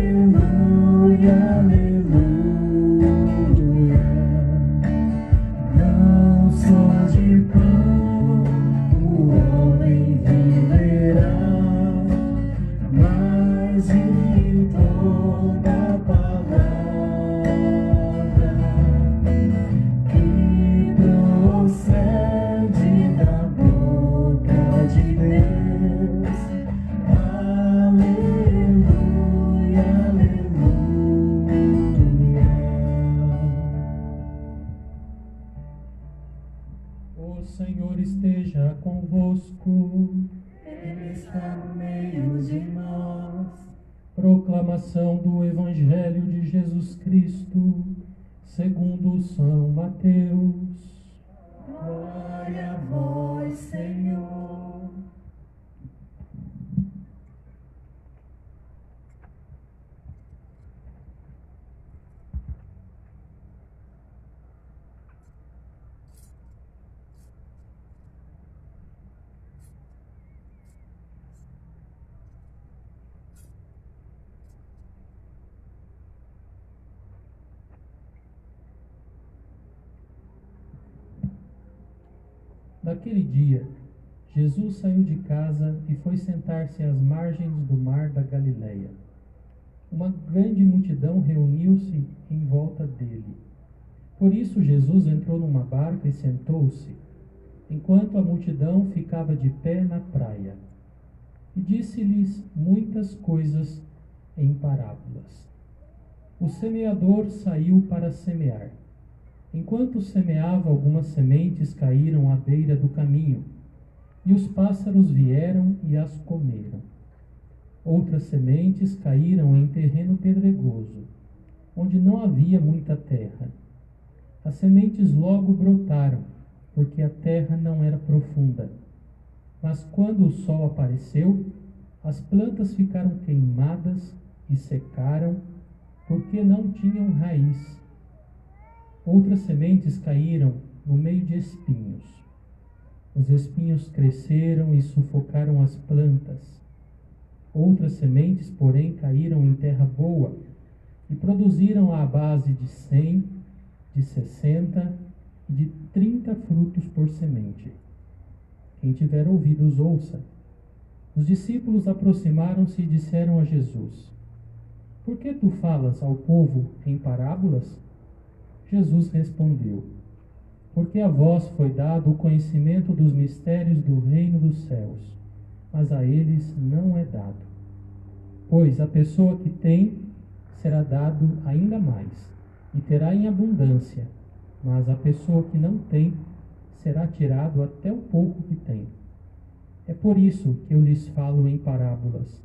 Aleluia, aleluia. Não só de pão o homem viverá, mas de toda palavra que procede da boca de Deus. Aleluia, aleluia. O Senhor esteja convosco. Ele está no meio de nós. Proclamação do Evangelho de Jesus Cristo, segundo São Mateus. Glória a vós, Senhor. Naquele dia, Jesus saiu de casa e foi sentar-se às margens do mar da Galileia. Uma grande multidão reuniu-se em volta dele. Por isso Jesus entrou numa barca e sentou-se, enquanto a multidão ficava de pé na praia. E disse-lhes muitas coisas em parábolas. O semeador saiu para semear. Enquanto semeava, algumas sementes caíram à beira do caminho, e os pássaros vieram e as comeram. Outras sementes caíram em terreno pedregoso, onde não havia muita terra. As sementes logo brotaram, porque a terra não era profunda. Mas quando o sol apareceu, as plantas ficaram queimadas e secaram, porque não tinham raiz. Outras sementes caíram no meio de espinhos. Os espinhos cresceram e sufocaram as plantas. Outras sementes, porém, caíram em terra boa e produziram à base de 100, de 60 e de 30 frutos por semente. Quem tiver ouvidos, ouça. Os discípulos aproximaram-se e disseram a Jesus: Por que tu falas ao povo em parábolas? Jesus respondeu: Porque a vós foi dado o conhecimento dos mistérios do reino dos céus, mas a eles não é dado. Pois a pessoa que tem será dado ainda mais, e terá em abundância, mas a pessoa que não tem será tirado até o pouco que tem. É por isso que eu lhes falo em parábolas,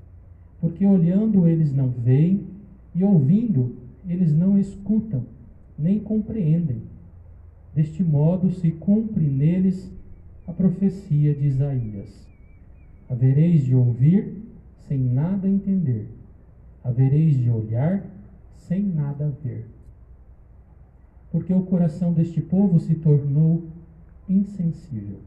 porque olhando eles não veem, e ouvindo eles não escutam, nem compreendem. Deste modo se cumpre neles a profecia de Isaías: Havereis de ouvir sem nada entender, havereis de olhar sem nada ver. Porque o coração deste povo se tornou insensível.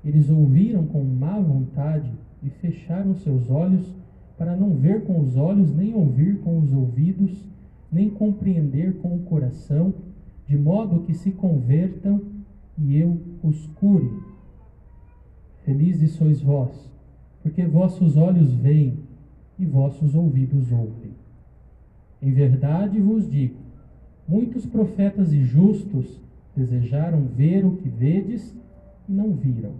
Eles ouviram com má vontade e fecharam seus olhos para não ver com os olhos, nem ouvir com os ouvidos, nem compreender com o coração, de modo que se convertam e eu os cure. Felizes sois vós, porque vossos olhos veem e vossos ouvidos ouvem. Em verdade vos digo, muitos profetas e justos desejaram ver o que vedes e não viram,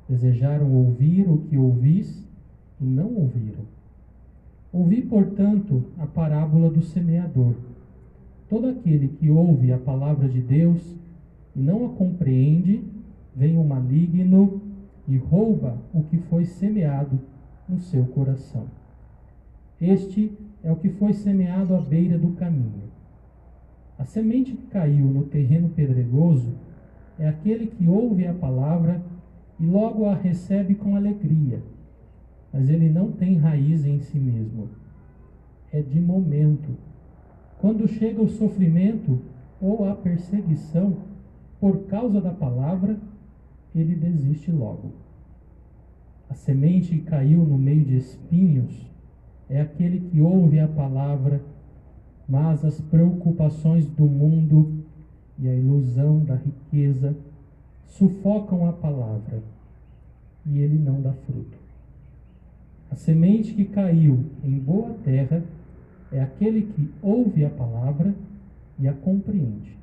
desejaram ouvir o que ouvis e não ouviram. Ouvi, portanto, a parábola do semeador. Todo aquele que ouve a palavra de Deus e não a compreende, vem o maligno e rouba o que foi semeado no seu coração. Este é o que foi semeado à beira do caminho. A semente que caiu no terreno pedregoso é aquele que ouve a palavra e logo a recebe com alegria, mas ele não tem raiz em si mesmo. É de momento. Quando chega o sofrimento ou a perseguição por causa da palavra, ele desiste logo. A semente que caiu no meio de espinhos é aquele que ouve a palavra, mas as preocupações do mundo e a ilusão da riqueza sufocam a palavra e ele não dá fruto. A semente que caiu em boa terra é aquele que ouve a palavra e a compreende.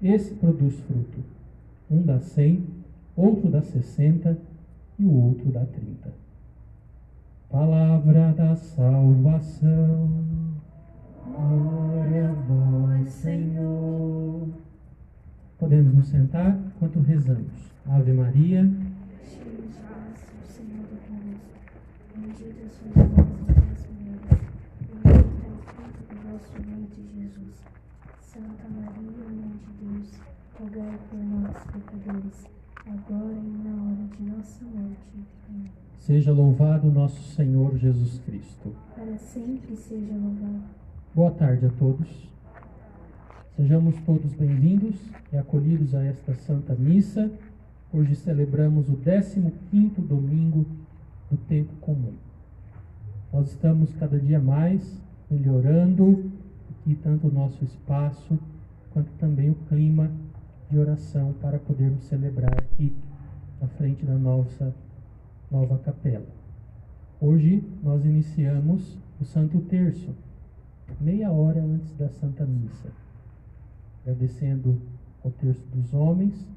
Esse produz fruto. Um dá 100, outro dá 60 e o outro dá 30. Palavra da salvação. Glória a vós, Senhor. Podemos nos sentar enquanto rezamos. Ave Maria. Cheio de graça, o Senhor é convosco. Bendita sois vós entre as mulheres, bendito é o fruto do vosso ventre, Jesus. Santa Maria, Mãe de Deus, rogai por nós, pecadores, agora e na hora de nossa morte. Amém. Seja louvado nosso Senhor Jesus Cristo. Para sempre seja louvado. Boa tarde a todos. Sejamos todos bem-vindos e acolhidos a esta Santa Missa. Hoje celebramos o 15º domingo do tempo comum. Nós estamos cada dia mais melhorando aqui tanto o nosso espaço quanto também o clima de oração para podermos celebrar aqui na frente da nossa nova capela. Hoje nós iniciamos o Santo Terço, meia hora antes da Santa Missa, agradecendo ao Terço dos homens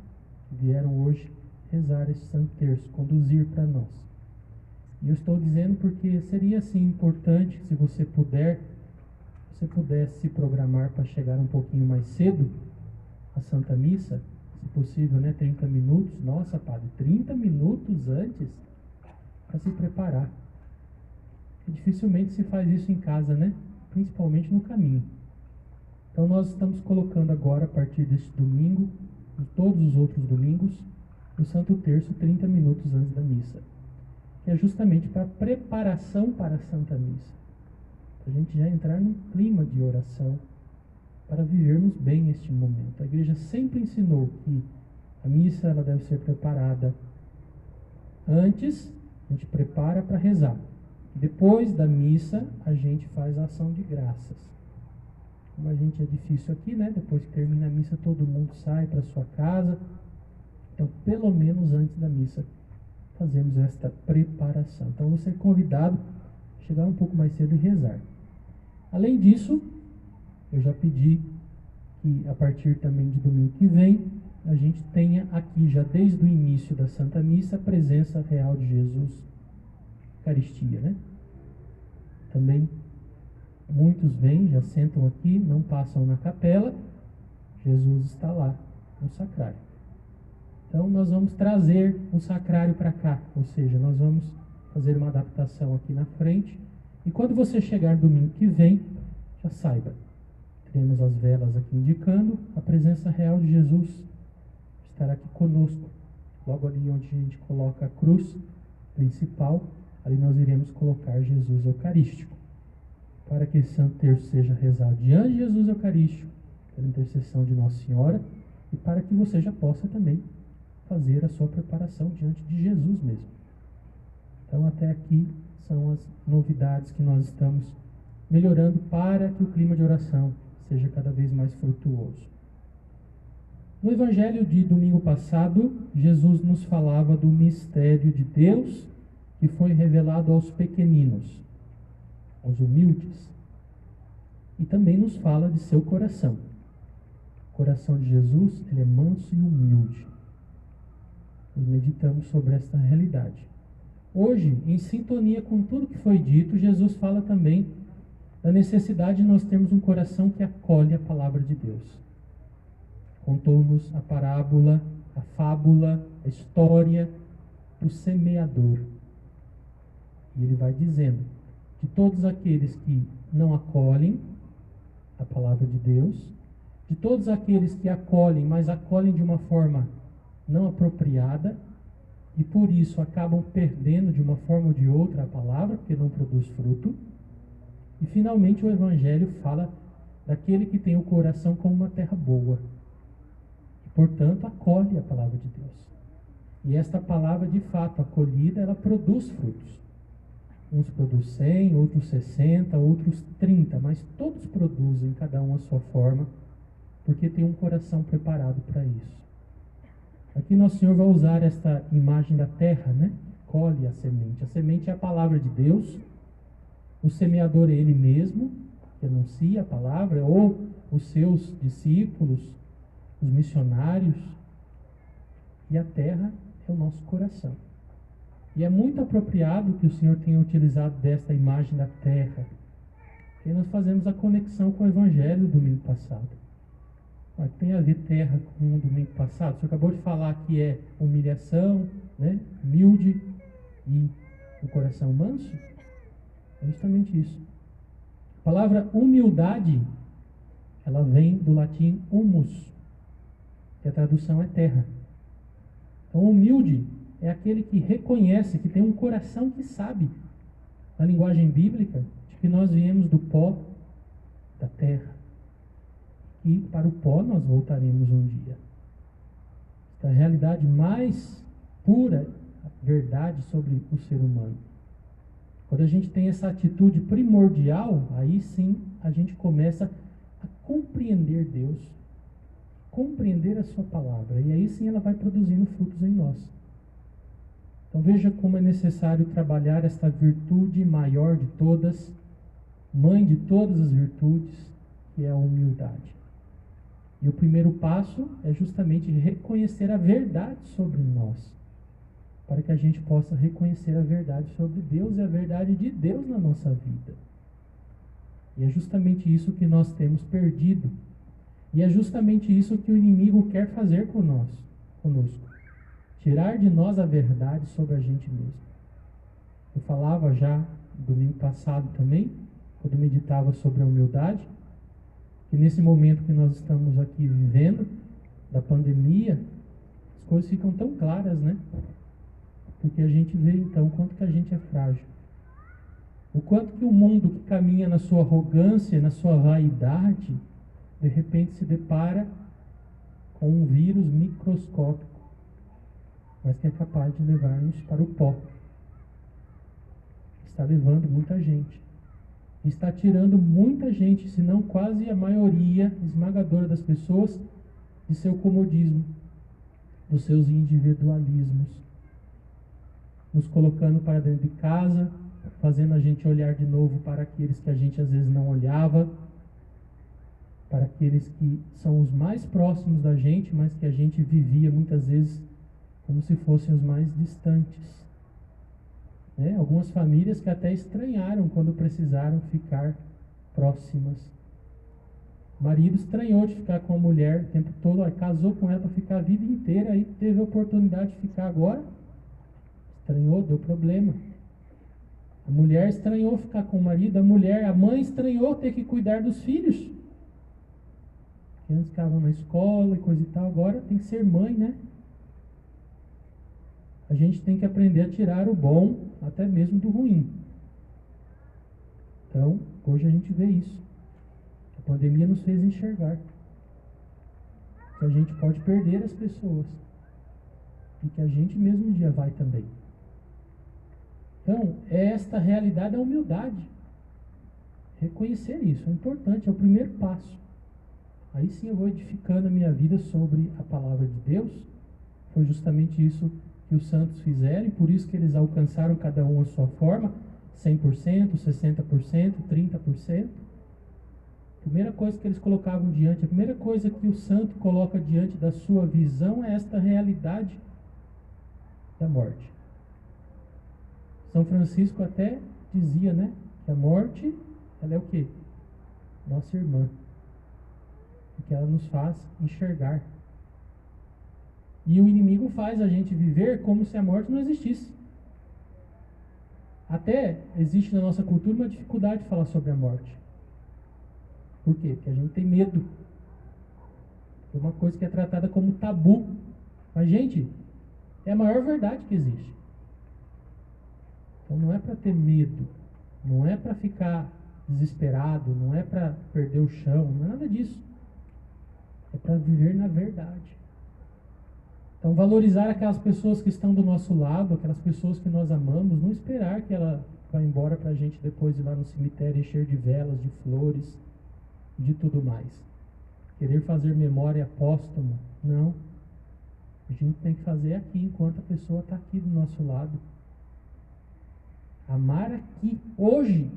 que vieram hoje rezar esse Santo Terço, conduzir para nós. E eu estou dizendo porque seria assim importante, se você pudesse se programar para chegar um pouquinho mais cedo à Santa Missa, se possível, 30 minutos. Nossa, padre, 30 minutos antes para se preparar. E dificilmente se faz isso em casa, principalmente no caminho. Então nós estamos colocando agora, a partir deste domingo, e todos os outros domingos, o Santo Terço 30 minutos antes da missa, que é justamente para preparação para a Santa Missa, para a gente já entrar num clima de oração, para vivermos bem este momento. A igreja sempre ensinou que a missa ela deve ser preparada antes, a gente prepara para rezar. Depois da missa, a gente faz a ação de graças. Como a gente é difícil aqui, depois que termina a missa, todo mundo sai para sua casa. Então, pelo menos antes da missa, fazemos esta preparação. Então, você é convidado a chegar um pouco mais cedo e rezar. Além disso, eu já pedi que, a partir também de domingo que vem, a gente tenha aqui, já desde o início da Santa Missa, a presença real de Jesus, Eucaristia, Também muitos vêm, já sentam aqui, não passam na capela, Jesus está lá, no sacrário. Então nós vamos trazer o sacrário para cá, ou seja, nós vamos fazer uma adaptação aqui na frente, e quando você chegar domingo que vem, já saiba, teremos as velas aqui indicando, a presença real de Jesus estará aqui conosco, logo ali onde a gente coloca a cruz principal, ali nós iremos colocar Jesus Eucarístico, para que esse Santo Terço seja rezado diante de Jesus Eucarístico, pela intercessão de Nossa Senhora, e para que você já possa também fazer a sua preparação diante de Jesus mesmo. Então até aqui são as novidades que nós estamos melhorando para que o clima de oração seja cada vez mais frutuoso. No Evangelho de domingo passado, Jesus nos falava do mistério de Deus que foi revelado aos pequeninos, aos humildes, e também nos fala de seu coração. O coração de Jesus, ele é manso e humilde. E meditamos sobre esta realidade. Hoje, em sintonia com tudo que foi dito, Jesus fala também da necessidade de nós termos um coração que acolhe a palavra de Deus. Contou-nos a parábola, a fábula, a história do semeador. E ele vai dizendo, de todos aqueles que não acolhem a palavra de Deus, de todos aqueles que acolhem, mas acolhem de uma forma não apropriada, e por isso acabam perdendo de uma forma ou de outra a palavra, porque não produz fruto. E finalmente o Evangelho fala daquele que tem o coração como uma terra boa, e portanto acolhe a palavra de Deus. E esta palavra, de fato, acolhida, ela produz frutos. Uns produzem 100, outros 60, outros 30, mas todos produzem, cada um a sua forma, porque tem um coração preparado para isso. Aqui Nosso Senhor vai usar esta imagem da terra, né? Colhe a semente. A semente é a palavra de Deus. O semeador é Ele mesmo, que anuncia a palavra, ou os seus discípulos, os missionários. E a terra é o nosso coração. E é muito apropriado que o Senhor tenha utilizado desta imagem da terra. E nós fazemos a conexão com o Evangelho do domingo passado. Mas tem a ver terra com o domingo passado? O Senhor acabou de falar que é humilhação, né? Humilde e o coração manso. É justamente isso. A palavra humildade, ela vem do latim humus, que a tradução é terra. Então, humilde é aquele que reconhece, que tem um coração que sabe, na linguagem bíblica, de que nós viemos do pó da terra. E para o pó nós voltaremos um dia. Esta é a realidade mais pura, a verdade sobre o ser humano. Quando a gente tem essa atitude primordial, aí sim a gente começa a compreender Deus, compreender a sua palavra, e aí sim ela vai produzindo frutos em nós. Então veja como é necessário trabalhar esta virtude maior de todas, mãe de todas as virtudes, que é a humildade. E o primeiro passo é justamente reconhecer a verdade sobre nós, para que a gente possa reconhecer a verdade sobre Deus e a verdade de Deus na nossa vida. E é justamente isso que nós temos perdido. E é justamente isso que o inimigo quer fazer conosco. Tirar de nós a verdade sobre a gente mesmo. Eu falava já domingo passado também, quando meditava sobre a humildade, que nesse momento que nós estamos aqui vivendo, da pandemia, as coisas ficam tão claras, né? Porque a gente vê então o quanto que a gente é frágil. O quanto que o mundo que caminha na sua arrogância, na sua vaidade, de repente se depara com um vírus microscópico, mas que é capaz de levar-nos para o pó. Está levando muita gente. Está tirando muita gente, se não quase a maioria esmagadora das pessoas, de seu comodismo, dos seus individualismos. Nos colocando para dentro de casa, fazendo a gente olhar de novo para aqueles que a gente às vezes não olhava, para aqueles que são os mais próximos da gente, mas que a gente vivia muitas vezes como se fossem os mais distantes. Algumas famílias que até estranharam quando precisaram ficar próximas. O marido estranhou de ficar com a mulher o tempo todo, casou com ela para ficar a vida inteira, aí teve a oportunidade de ficar agora, estranhou, deu problema. A mulher estranhou ficar com o marido, a mãe estranhou ter que cuidar dos filhos. Que antes ficavam na escola e coisa e tal, agora tem que ser mãe, né? A gente tem que aprender a tirar o bom, até mesmo do ruim. Então, hoje a gente vê isso. A pandemia nos fez enxergar que a gente pode perder as pessoas e que a gente mesmo um dia vai também. Então, esta realidade da humildade. Reconhecer isso é importante, é o primeiro passo. Aí sim eu vou edificando a minha vida sobre a palavra de Deus. Foi justamente isso que os santos fizeram, e por isso que eles alcançaram cada um a sua forma, 100%, 60%, 30%. A primeira coisa que eles colocavam diante, a primeira coisa que o santo coloca diante da sua visão é esta realidade da morte. São Francisco até dizia, né, que a morte, ela é o quê? Nossa irmã. Porque ela nos faz enxergar. E o inimigo faz a gente viver como se a morte não existisse. Até existe na nossa cultura uma dificuldade de falar sobre a morte. Por quê? Porque a gente tem medo. É uma coisa que é tratada como tabu. Mas, gente, é a maior verdade que existe. Então não é para ter medo, não é para ficar desesperado, não é para perder o chão, não é nada disso. É para viver na verdade. Então, valorizar aquelas pessoas que estão do nosso lado, aquelas pessoas que nós amamos, não esperar que ela vá embora para a gente depois ir lá no cemitério encher de velas, de flores e de tudo mais. Querer fazer memória póstuma, não. A gente tem que fazer aqui, enquanto a pessoa está aqui do nosso lado. Amar aqui, hoje.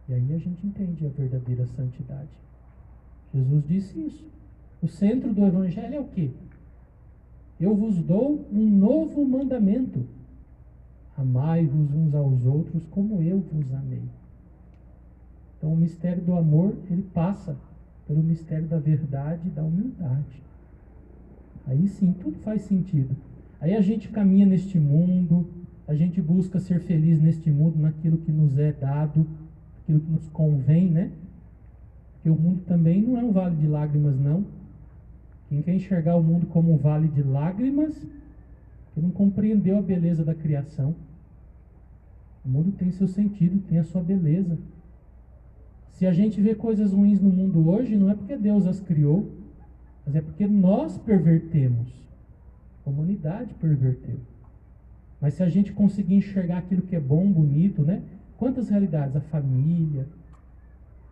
E aí a gente entende a verdadeira santidade. Jesus disse isso. O centro do Evangelho é o quê? Eu vos dou um novo mandamento. Amai-vos uns aos outros como eu vos amei. Então o mistério do amor, ele passa pelo mistério da verdade e da humildade. Aí sim, tudo faz sentido. Aí a gente caminha neste mundo, a gente busca ser feliz neste mundo, naquilo que nos é dado, aquilo que nos convém, né? Porque o mundo também não é um vale de lágrimas, não. Quem quer enxergar o mundo como um vale de lágrimas, que não compreendeu a beleza da criação. O mundo tem seu sentido, tem a sua beleza. Se a gente vê coisas ruins no mundo hoje, não é porque Deus as criou, mas é porque nós pervertemos. A humanidade perverteu. Mas se a gente conseguir enxergar aquilo que é bom, bonito, né? Quantas realidades? A família,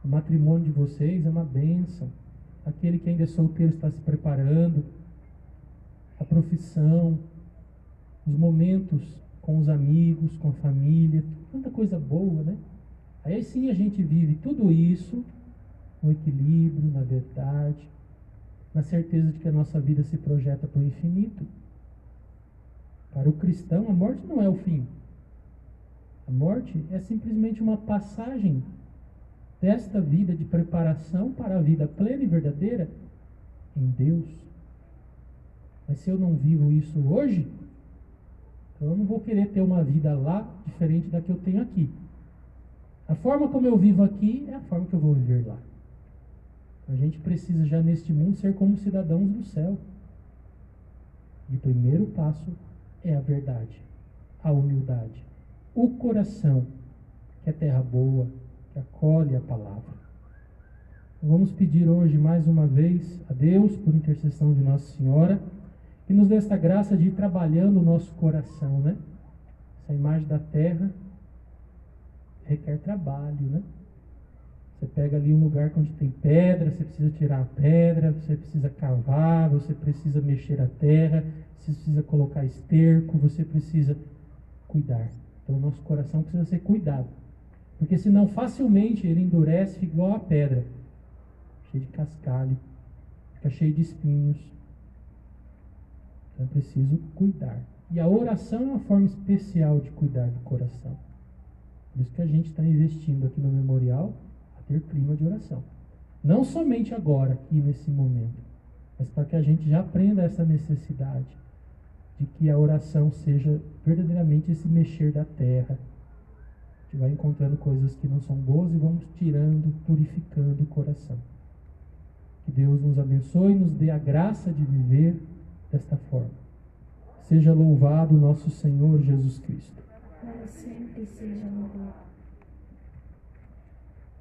o matrimônio de vocês é uma bênção. Aquele que ainda é solteiro está se preparando, a profissão, os momentos com os amigos, com a família, tanta coisa boa, né? Aí sim a gente vive tudo isso no equilíbrio, na verdade, na certeza de que a nossa vida se projeta para o infinito. Para o cristão, a morte não é o fim. A morte é simplesmente uma passagem desta vida de preparação para a vida plena e verdadeira em Deus. Mas se eu não vivo isso hoje, então eu não vou querer ter uma vida lá diferente da que eu tenho aqui. A forma como eu vivo aqui é a forma que eu vou viver lá. A gente precisa já neste mundo ser como cidadãos do céu. E o primeiro passo é a verdade, a humildade, o coração, que é terra boa, que acolhe a palavra. Então, vamos pedir hoje mais uma vez a Deus, por intercessão de Nossa Senhora, que nos dê esta graça de ir trabalhando o nosso coração, né? Essa imagem da terra requer trabalho, né? Você pega ali um lugar onde tem pedra, você precisa tirar a pedra, você precisa cavar, você precisa mexer a terra, você precisa colocar esterco, você precisa cuidar. Então o nosso coração precisa ser cuidado. Porque senão facilmente ele endurece, fica igual a pedra, cheio de cascalho, fica cheio de espinhos. Então é preciso cuidar. E a oração é uma forma especial de cuidar do coração. Por isso que a gente está investindo aqui no memorial a ter clima de oração. Não somente agora, aqui nesse momento, mas para que a gente já aprenda essa necessidade de que a oração seja verdadeiramente esse mexer da terra. A gente vai encontrando coisas que não são boas e vamos tirando, purificando o coração. Que Deus nos abençoe e nos dê a graça de viver desta forma. Seja louvado nosso Senhor Jesus Cristo. Para sempre seja louvado.